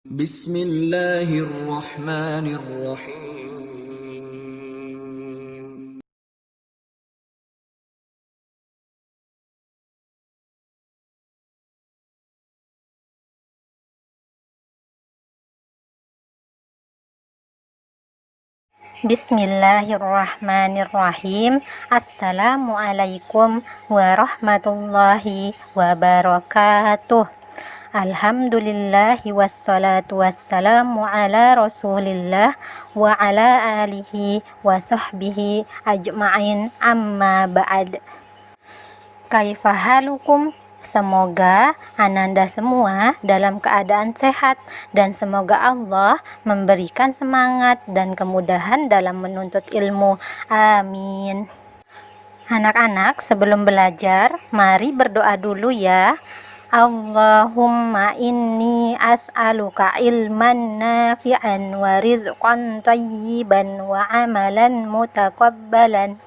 Bismillahirrahmanirrahim. Bismillahirrahmanirrahim. Assalamualaikum warahmatullahi wabarakatuh. Alhamdulillahi wassalatu wassalamu ala rasulillah wa ala alihi wa sahbihi ajma'in, amma ba'd. Kaifahalukum? Semoga ananda semua dalam keadaan sehat dan semoga Allah memberikan semangat dan kemudahan dalam menuntut ilmu. Amin. Anak-anak, sebelum belajar, mari berdoa dulu ya. Allahumma inni as'aluka ilman nafi'an wa rizqan thayyiban wa amalan mutaqabbalan.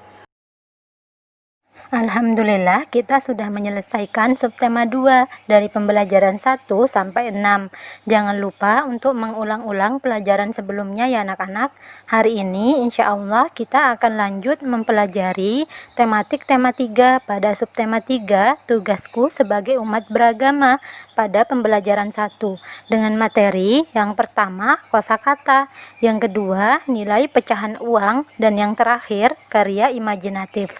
Alhamdulillah, kita sudah menyelesaikan subtema 2 dari pembelajaran 1 sampai 6. Jangan lupa untuk mengulang-ulang pelajaran sebelumnya ya anak-anak. Hari ini insya Allah kita akan lanjut mempelajari tematik tema 3 pada subtema 3, tugasku sebagai umat beragama, pada pembelajaran 1. Dengan materi yang pertama kosakata, yang kedua nilai pecahan uang, dan yang terakhir karya imajinatif.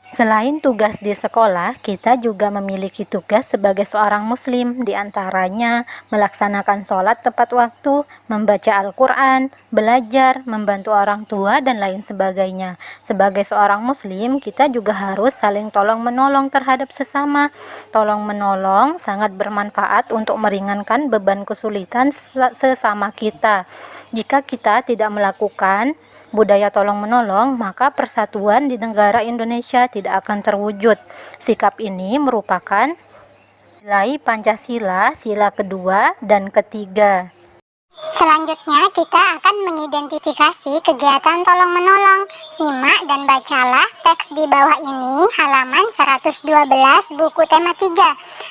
Selain tugas di sekolah, kita juga memiliki tugas sebagai seorang muslim, diantaranya melaksanakan sholat tepat waktu, membaca Al-Quran, belajar, membantu orang tua, dan lain sebagainya. Sebagai seorang muslim, kita juga harus saling tolong-menolong terhadap sesama. Tolong-menolong sangat bermanfaat untuk meringankan beban kesulitan sesama kita. Jika kita tidak melakukan budaya tolong-menolong, maka persatuan di negara Indonesia tidak akan terwujud. Sikap ini merupakan nilai Pancasila, sila kedua dan ketiga. Selanjutnya kita akan mengidentifikasi kegiatan tolong-menolong. Simak dan bacalah teks di bawah ini, halaman 112 buku tema 3.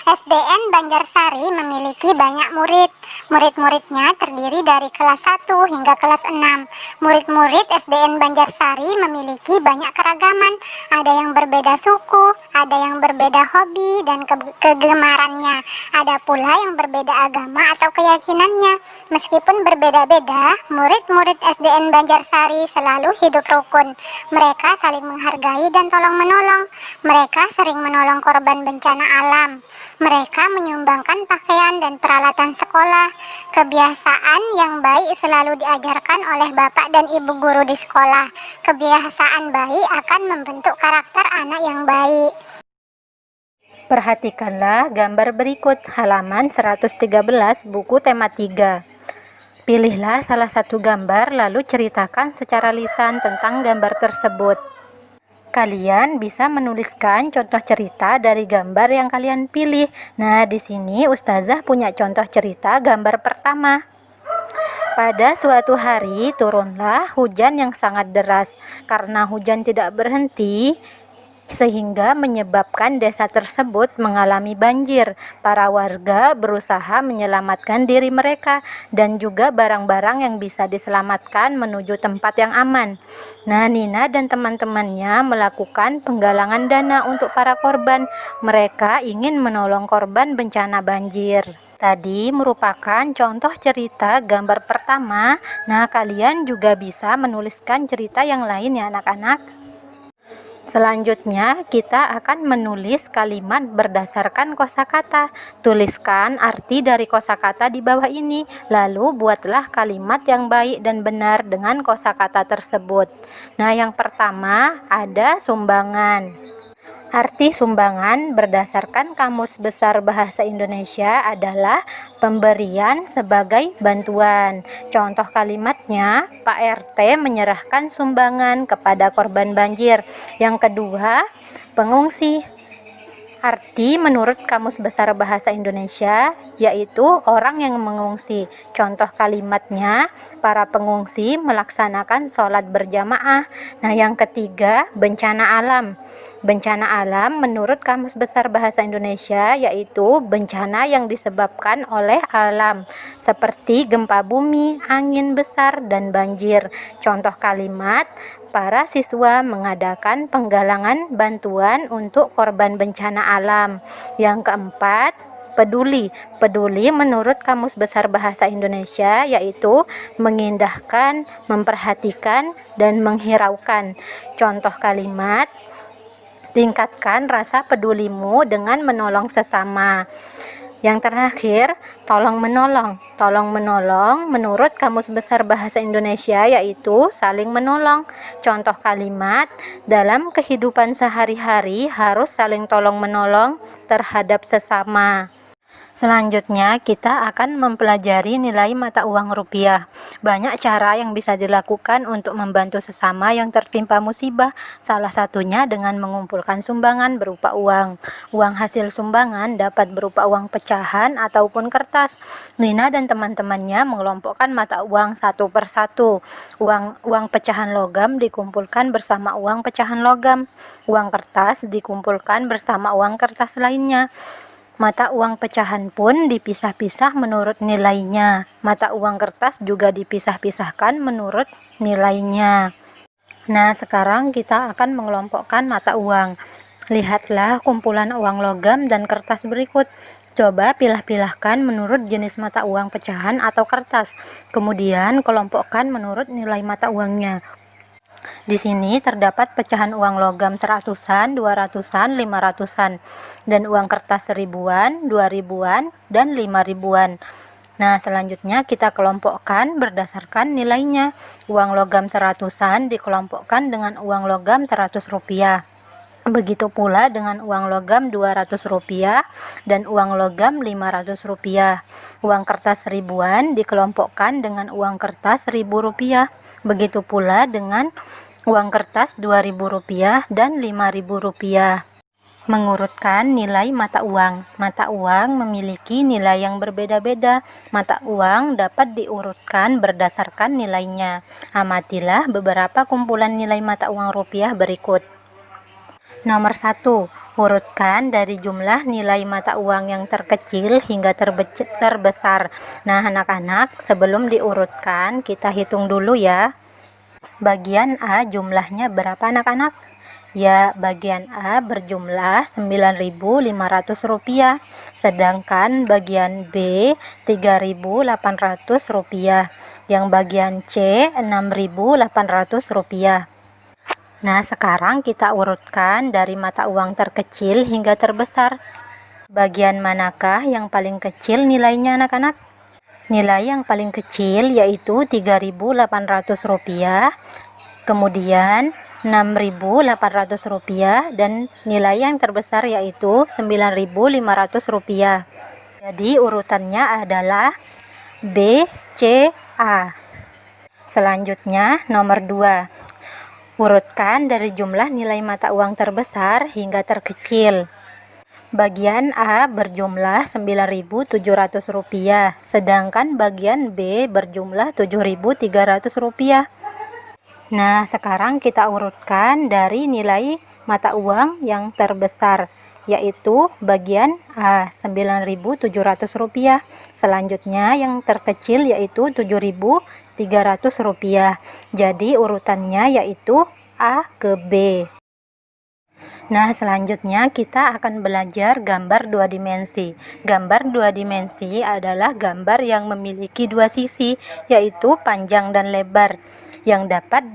SDN Banjarsari memiliki banyak murid. Murid-muridnya terdiri dari kelas 1 hingga kelas 6. Murid-murid SDN Banjarsari memiliki banyak keragaman. Ada yang berbeda suku, ada yang berbeda hobi dan kegemarannya. Ada pula yang berbeda agama atau keyakinannya. Meskipun berbeda-beda, murid-murid SDN Banjarsari selalu hidup rukun. Mereka saling menghargai dan tolong-menolong. Mereka sering menolong korban bencana alam. Mereka menyumbangkan pakaian dan peralatan sekolah. Kebiasaan yang baik selalu diajarkan oleh bapak dan ibu guru di sekolah. Kebiasaan baik akan membentuk karakter anak yang baik. Perhatikanlah gambar berikut, halaman 113 buku tema 3. Pilihlah salah satu gambar lalu ceritakan secara lisan tentang gambar tersebut. Kalian bisa menuliskan contoh cerita dari gambar yang kalian pilih. Nah, di sini Ustazah punya contoh cerita gambar pertama. Pada suatu hari turunlah hujan yang sangat deras. Karena hujan tidak berhenti, sehingga menyebabkan desa tersebut mengalami banjir. Para warga berusaha menyelamatkan diri mereka dan juga barang-barang yang bisa diselamatkan menuju tempat yang aman. Nah, Nina dan teman-temannya melakukan penggalangan dana untuk para korban. Mereka ingin menolong korban bencana banjir. Tadi merupakan contoh cerita gambar pertama. Nah, kalian juga bisa menuliskan cerita yang lain ya anak-anak. Selanjutnya, kita akan menulis kalimat berdasarkan kosakata. Tuliskan arti dari kosakata di bawah ini, lalu buatlah kalimat yang baik dan benar dengan kosakata tersebut. Nah, yang pertama ada sumbangan. Arti sumbangan berdasarkan Kamus Besar Bahasa Indonesia adalah pemberian sebagai bantuan. Contoh kalimatnya, Pak RT menyerahkan sumbangan kepada korban banjir. Yang kedua, pengungsi. Arti menurut Kamus Besar Bahasa Indonesia yaitu orang yang mengungsi. Contoh kalimatnya, para pengungsi melaksanakan sholat berjamaah. Nah, yang ketiga, bencana alam. Bencana alam menurut Kamus Besar Bahasa Indonesia yaitu bencana yang disebabkan oleh alam, seperti gempa bumi, angin besar, dan banjir. Contoh kalimat, para siswa mengadakan penggalangan bantuan untuk korban bencana alam. Yang keempat, peduli. Peduli menurut Kamus Besar Bahasa Indonesia yaitu mengindahkan, memperhatikan, dan menghiraukan. Contoh kalimat, tingkatkan rasa pedulimu dengan menolong sesama. Yang terakhir, tolong menolong. Tolong menolong menurut Kamus Besar Bahasa Indonesia yaitu saling menolong. Contoh kalimat, dalam kehidupan sehari-hari harus saling tolong menolong terhadap sesama. Selanjutnya, kita akan mempelajari nilai mata uang rupiah. Banyak cara yang bisa dilakukan untuk membantu sesama yang tertimpa musibah. Salah satunya dengan mengumpulkan sumbangan berupa uang. Uang hasil sumbangan dapat berupa uang pecahan ataupun kertas. Nina dan teman-temannya mengelompokkan mata uang satu persatu. Uang pecahan logam dikumpulkan bersama uang pecahan logam. Uang kertas dikumpulkan bersama uang kertas lainnya. Mata uang pecahan pun dipisah-pisah menurut nilainya. Mata uang kertas juga dipisah-pisahkan menurut nilainya. Nah, sekarang kita akan mengelompokkan mata uang. Lihatlah kumpulan uang logam dan kertas berikut. Coba pilah-pilahkan menurut jenis mata uang pecahan atau kertas. Kemudian kelompokkan menurut nilai mata uangnya. Di sini terdapat pecahan uang logam 100-an, 200-an, 500-an, dan uang kertas 1000-an, 2000-an, dan 5000-an. Nah, selanjutnya kita kelompokkan berdasarkan nilainya. Uang logam 100-an dikelompokkan dengan uang logam Rp100. Begitu pula dengan uang logam Rp200 dan uang logam Rp500. Uang kertas 1000-an dikelompokkan dengan uang kertas Rp1000. Begitu pula dengan uang kertas Rp2000 dan Rp5000. Mengurutkan nilai mata uang. Mata uang memiliki nilai yang berbeda-beda. Mata uang dapat diurutkan berdasarkan nilainya. Amatilah beberapa kumpulan nilai mata uang rupiah berikut. Nomor 1. Urutkan dari jumlah nilai mata uang yang terkecil hingga terbesar. Nah, anak-anak, sebelum diurutkan, kita hitung dulu ya. Bagian A jumlahnya berapa anak-anak? Ya, bagian A berjumlah Rp9.500, sedangkan bagian B Rp3.800, yang bagian C Rp6.800. Nah, sekarang kita urutkan dari mata uang terkecil hingga terbesar. Bagian manakah yang paling kecil nilainya anak-anak? Nilai yang paling kecil yaitu Rp3.800, kemudian Rp6.800, dan nilai yang terbesar yaitu Rp9.500. Jadi urutannya adalah B, C, A. Selanjutnya nomor 2. Urutkan dari jumlah nilai mata uang terbesar hingga terkecil. Bagian A berjumlah Rp9.700, sedangkan bagian B berjumlah Rp7.300. Nah, sekarang kita urutkan dari nilai mata uang yang terbesar, yaitu bagian A Rp9.700. Selanjutnya yang terkecil yaitu Rp7.300. Jadi urutannya yaitu A ke B. Nah, selanjutnya kita akan belajar gambar dua dimensi. Gambar dua dimensi adalah gambar yang memiliki dua sisi, yaitu panjang dan lebar, yang dapat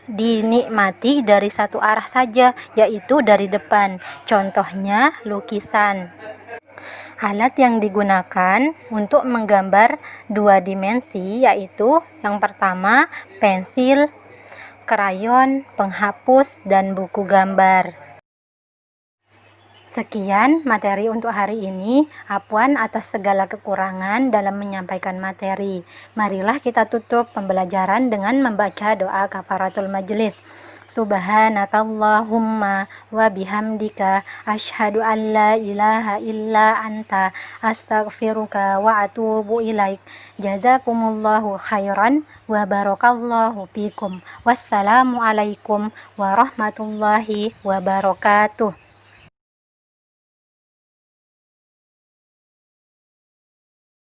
dinikmati dari satu arah saja, yaitu dari depan. Contohnya lukisan. Alat yang digunakan untuk menggambar dua dimensi yaitu yang pertama pensil, krayon, penghapus, dan buku gambar. Sekian materi untuk hari ini. Afwan atas segala kekurangan dalam menyampaikan materi. Marilah kita tutup pembelajaran dengan membaca doa kafaratul majelis. Subhanakallahumma wa bihamdika asyhadu an la ilaha illa anta astaghfiruka wa atubu ilaik. Jazakumullahu khairan wa barakallahu fikum. Wassalamualaikum warahmatullahi wabarakatuh.